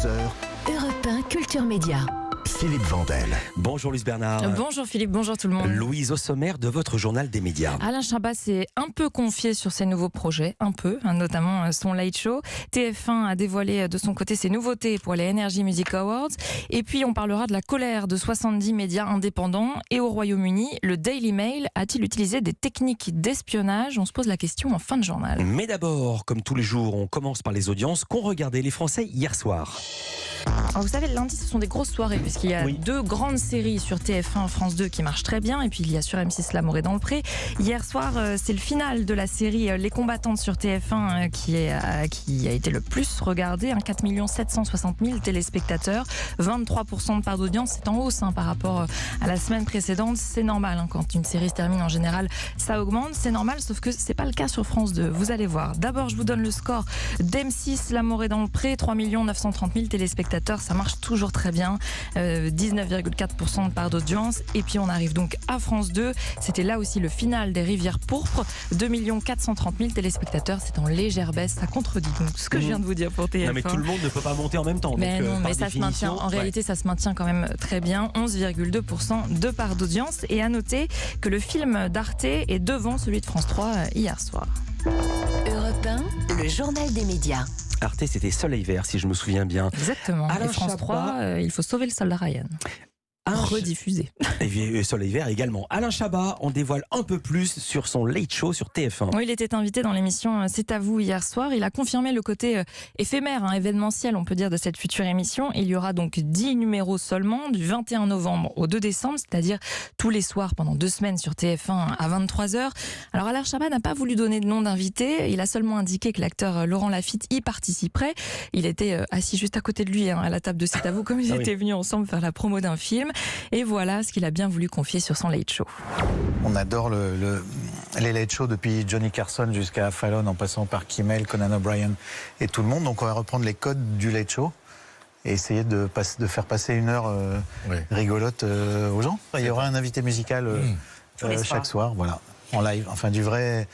11h, Europe 1 Culture Média. Philippe Vandel. Bonjour Louise Bernard. Bonjour Philippe, bonjour tout le monde. Louise, au sommaire de votre journal des médias. Alain Chabat s'est un peu confié sur ses nouveaux projets, notamment son Late Show. TF1 a dévoilé de son côté ses nouveautés pour les Energy Music Awards. Et puis on parlera de la colère de 70 médias indépendants. Et au Royaume-Uni, le Daily Mail a-t-il utilisé des techniques d'espionnage? On se pose la question en fin de journal. Mais d'abord, comme tous les jours, on commence par les audiences qu'ont regardé les Français hier soir. Alors vous savez, lundi, ce sont des grosses soirées, puisqu'il y a deux grandes séries sur TF1, France 2 qui marchent très bien, et puis il y a sur M6 L'amour est dans le pré. Hier soir, c'est le final de la série Les combattantes sur TF1 qui a été le plus regardé, 4 760 000 téléspectateurs, 23% de part d'audience, c'est en hausse par rapport à la semaine précédente. C'est normal, quand une série se termine en général, ça augmente, c'est normal, sauf que c'est pas le cas sur France 2, vous allez voir. D'abord, je vous donne le score d'M6 L'amour est dans le pré, 3 930 000 téléspectateurs. Ça marche toujours très bien, 19,4% de part d'audience. Et puis on arrive donc à France 2. C'était là aussi le final des Rivières pourpres, 2 430 000 téléspectateurs. C'est en légère baisse. Ça contredit donc ce que je viens de vous dire pour TF1. Non mais tout le monde ne peut pas monter en même temps. Mais donc, non, mais ça se maintient. En réalité, ça se maintient quand même très bien. 11,2% de part d'audience. Et à noter que le film d'Arte est devant celui de France 3 hier soir. Europe 1, le journal des médias. Arte, c'était Soleil Vert, si je me souviens bien. Exactement. Alain Et France Chabat, 3, il faut sauver le soldat Ryan. Rediffusé. Et Soleil Vert également. Alain Chabat, on dévoile un peu plus sur son Late Show sur TF1. Oui, il était invité dans l'émission C'est à vous hier soir. Il a confirmé le côté éphémère, événementiel, on peut dire, de cette future émission. Il y aura donc 10 numéros seulement, du 21 novembre au 2 décembre, c'est-à-dire tous les soirs pendant 2 semaines sur TF1 à 23h. Alors Alain Chabat n'a pas voulu donner de nom d'invité. Il a seulement indiqué que l'acteur Laurent Lafitte y participerait. Il était assis juste à côté de lui à la table de C'est à vous, comme ils étaient venus ensemble faire la promo d'un film. Et voilà ce qu'il a bien voulu confier sur son Late Show. On adore les Late Show depuis Johnny Carson jusqu'à Fallon, en passant par Kimmel, Conan O'Brien et tout le monde. Donc on va reprendre les codes du Late Show et essayer de faire passer une heure rigolote aux gens. Il y aura un invité musical chaque soir, voilà, en live, enfin du vrai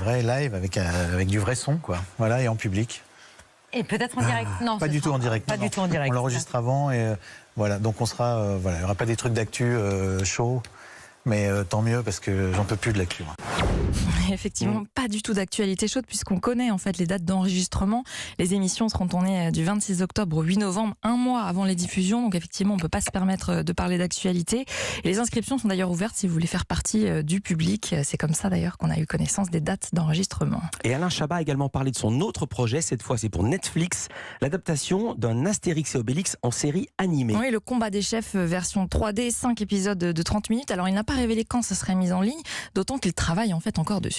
live avec du vrai son, quoi. Voilà, et en public. Et peut-être en direct? Non, pas du tout en direct. Pas du tout en direct. On l'enregistre avant et voilà. Donc on sera, il n'y aura pas des trucs d'actu chaud, mais tant mieux parce que j'en peux plus de l'actu. Effectivement, pas du tout d'actualité chaude puisqu'on connaît en fait les dates d'enregistrement. Les émissions seront tournées du 26 octobre au 8 novembre, un mois avant les diffusions. Donc effectivement, on ne peut pas se permettre de parler d'actualité. Et les inscriptions sont d'ailleurs ouvertes si vous voulez faire partie du public. C'est comme ça d'ailleurs qu'on a eu connaissance des dates d'enregistrement. Et Alain Chabat a également parlé de son autre projet. Cette fois, c'est pour Netflix, l'adaptation d'un Astérix et Obélix en série animée. Oui, le combat des chefs version 3D, 5 épisodes de 30 minutes. Alors il n'a pas révélé quand ça serait mis en ligne, d'autant qu'il travaille en fait encore dessus.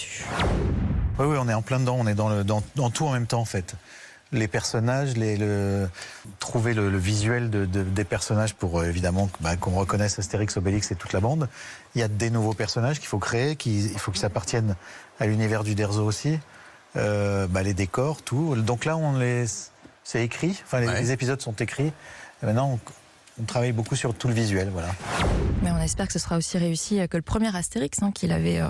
Oui, on est en plein dedans, on est dans tout en même temps en fait. Les personnages, trouver le visuel des personnages pour évidemment qu'on reconnaisse Astérix, Obélix et toute la bande. Il y a des nouveaux personnages qu'il faut créer, il faut qu'ils appartiennent à l'univers du Derzo aussi. Les décors, tout. Donc là, c'est écrit, les épisodes sont écrits. Et maintenant, on travaille beaucoup sur tout le visuel, voilà. Mais on espère que ce sera aussi réussi que le premier Astérix qu'il avait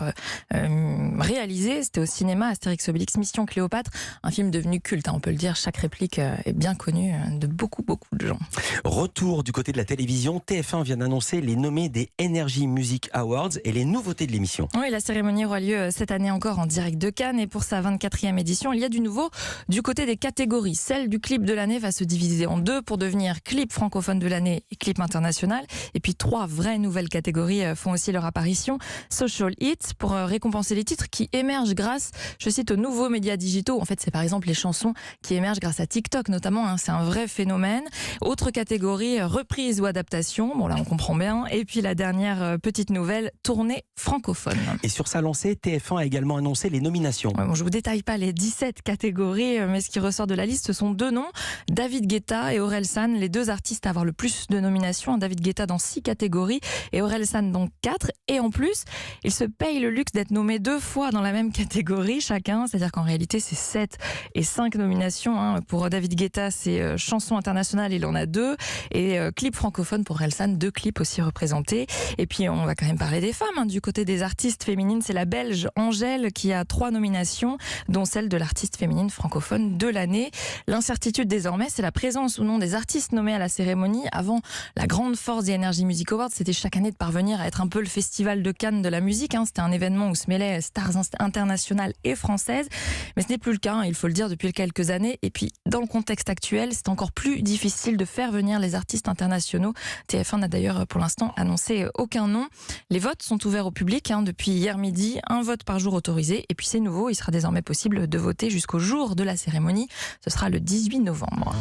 réalisé. C'était au cinéma, Astérix Obélix Mission Cléopâtre, un film devenu culte, on peut le dire. Chaque réplique est bien connue de beaucoup de gens. Retour du côté de la télévision, TF1 vient d'annoncer les nommés des Energy Music Awards et les nouveautés de l'émission. Oui, la cérémonie aura lieu cette année encore en direct de Cannes et pour sa 24e édition, il y a du nouveau du côté des catégories. Celle du clip de l'année va se diviser en deux pour devenir clip francophone de l'année et clip international. Et puis 3 vraies nouvelles catégories font aussi leur apparition. Social Hits pour récompenser les titres qui émergent grâce, je cite, aux nouveaux médias digitaux. En fait, c'est par exemple les chansons qui émergent grâce à TikTok notamment. C'est un vrai phénomène. Autre catégorie, reprise ou adaptation. Bon là, on comprend bien. Et puis la dernière petite nouvelle, tournée francophone. Et sur sa lancée, TF1 a également annoncé les nominations. Ouais, je vous détaille pas les 17 catégories, mais ce qui ressort de la liste, ce sont 2 noms, David Guetta et Orelsan, les 2 artistes à avoir le plus de nominations. David Guetta dans 6 catégories et Orelsan donc 4. Et en plus, ils se payent le luxe d'être nommés 2 fois dans la même catégorie chacun. C'est-à-dire qu'en réalité, c'est 7 et 5 nominations. Pour David Guetta, c'est chanson internationale, il en a 2. Et clip francophone pour Orelsan, 2 clips aussi représentés. Et puis, on va quand même parler des femmes. Du côté des artistes féminines, c'est la Belge Angèle qui a 3 nominations, dont celle de l'artiste féminine francophone de l'année. L'incertitude désormais, c'est la présence ou non des artistes nommés à la cérémonie. Avant, la grande force des Energy Music Awards, c'était chaque année de parvenir à être un peu le festival de Cannes de la musique. C'était un événement où se mêlaient stars internationales et françaises. Mais ce n'est plus le cas, il faut le dire, depuis quelques années. Et puis, dans le contexte actuel, c'est encore plus difficile de faire venir les artistes internationaux. TF1 n'a d'ailleurs pour l'instant annoncé aucun nom. Les votes sont ouverts au public depuis hier midi. 1 vote par jour autorisé. Et puis c'est nouveau, il sera désormais possible de voter jusqu'au jour de la cérémonie. Ce sera le 18 novembre.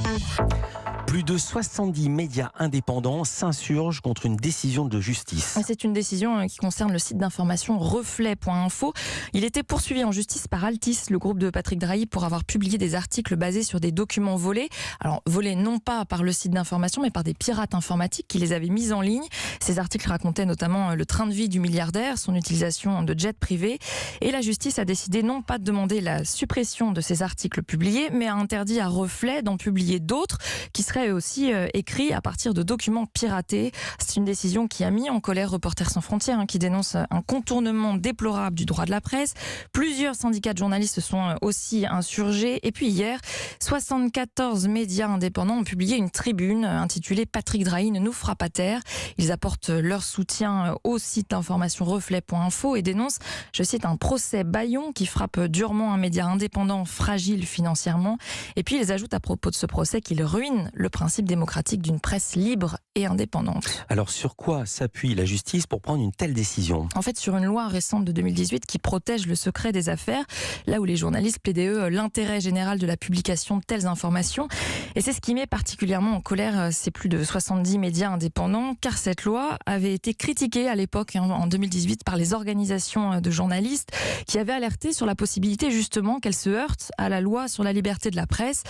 Plus de 70 médias indépendants s'insurgent contre une décision de justice. C'est une décision qui concerne le site d'information reflet.info. Il était poursuivi en justice par Altis, le groupe de Patrick Drahi, pour avoir publié des articles basés sur des documents volés. Alors volés non pas par le site d'information, mais par des pirates informatiques qui les avaient mis en ligne. Ces articles racontaient notamment le train de vie du milliardaire, son utilisation de jets privés. Et la justice a décidé non pas de demander la suppression de ces articles publiés, mais a interdit à Reflet d'en publier d'autres qui seraient aussi écrits à partir de documents piratés. C'est une décision qui a mis en colère Reporters sans frontières, qui dénonce un contournement déplorable du droit de la presse. Plusieurs syndicats de journalistes se sont aussi insurgés. Et puis hier, 74 médias indépendants ont publié une tribune intitulée « Patrick Drahi ne nous fera pas taire ». Ils apportent leur soutien au site d'information reflet.info et dénoncent, je cite, un procès bâillon qui frappe durement un média indépendant fragile financièrement. Et puis ils ajoutent à propos de ce procès qu'il ruine le principe démocratique d'une presse libre et indépendante. Alors sur quoi s'appuie la justice pour prendre une telle décision ? En fait, sur une loi récente de 2018 qui protège le secret des affaires, là où les journalistes plaidaient l'intérêt général de la publication de telles informations. Et c'est ce qui met particulièrement en colère ces plus de 70 médias indépendants, car cette loi avait été critiquée à l'époque, en 2018, par les organisations de journalistes qui avaient alerté sur la possibilité justement qu'elle se heurte à la loi sur la liberté de la presse.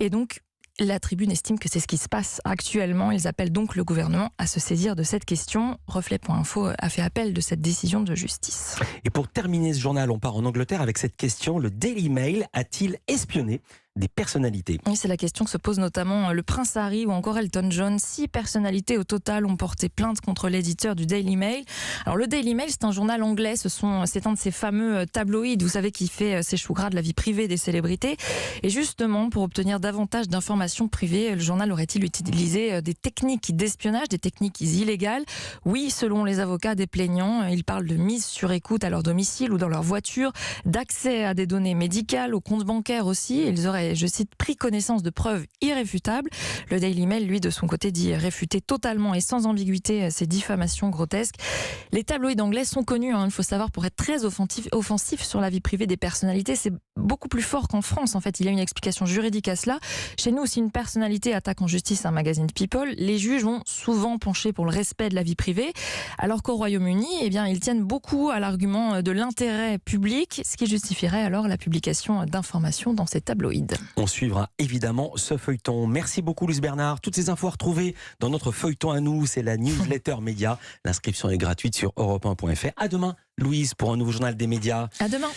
Et donc, la tribune estime que c'est ce qui se passe actuellement. Ils appellent donc le gouvernement à se saisir de cette question. Reflet.info a fait appel de cette décision de justice. Et pour terminer ce journal, on part en Angleterre avec cette question. Le Daily Mail a-t-il espionné des personnalités? Oui, c'est la question que se pose notamment le prince Harry ou encore Elton John. 6 personnalités au total ont porté plainte contre l'éditeur du Daily Mail. Alors le Daily Mail, c'est un journal anglais, c'est un de ces fameux tabloïds, vous savez, qui fait ses choux gras de la vie privée des célébrités. Et justement, pour obtenir davantage d'informations privées, le journal aurait-il utilisé des techniques d'espionnage, des techniques illégales? Oui, selon les avocats des plaignants, ils parlent de mise sur écoute à leur domicile ou dans leur voiture, d'accès à des données médicales, aux comptes bancaires aussi. Ils auraient, je cite, pris connaissance de preuves irréfutables. Le Daily Mail, lui, de son côté, dit réfuter totalement et sans ambiguïté ces diffamations grotesques. Les tabloïds anglais sont connus, il faut savoir, pour être très offensifs sur la vie privée des personnalités. C'est beaucoup plus fort qu'en France, en fait. Il y a une explication juridique à cela. Chez nous, si une personnalité attaque en justice un magazine People, les juges vont souvent pencher pour le respect de la vie privée, alors qu'au Royaume-Uni, ils tiennent beaucoup à l'argument de l'intérêt public, ce qui justifierait alors la publication d'informations dans ces tabloïds. On suivra évidemment ce feuilleton. Merci beaucoup Louise Bernard. Toutes ces infos à retrouver dans notre feuilleton à nous, c'est la newsletter média. L'inscription est gratuite sur europe1.fr. À demain Louise pour un nouveau journal des médias. À demain.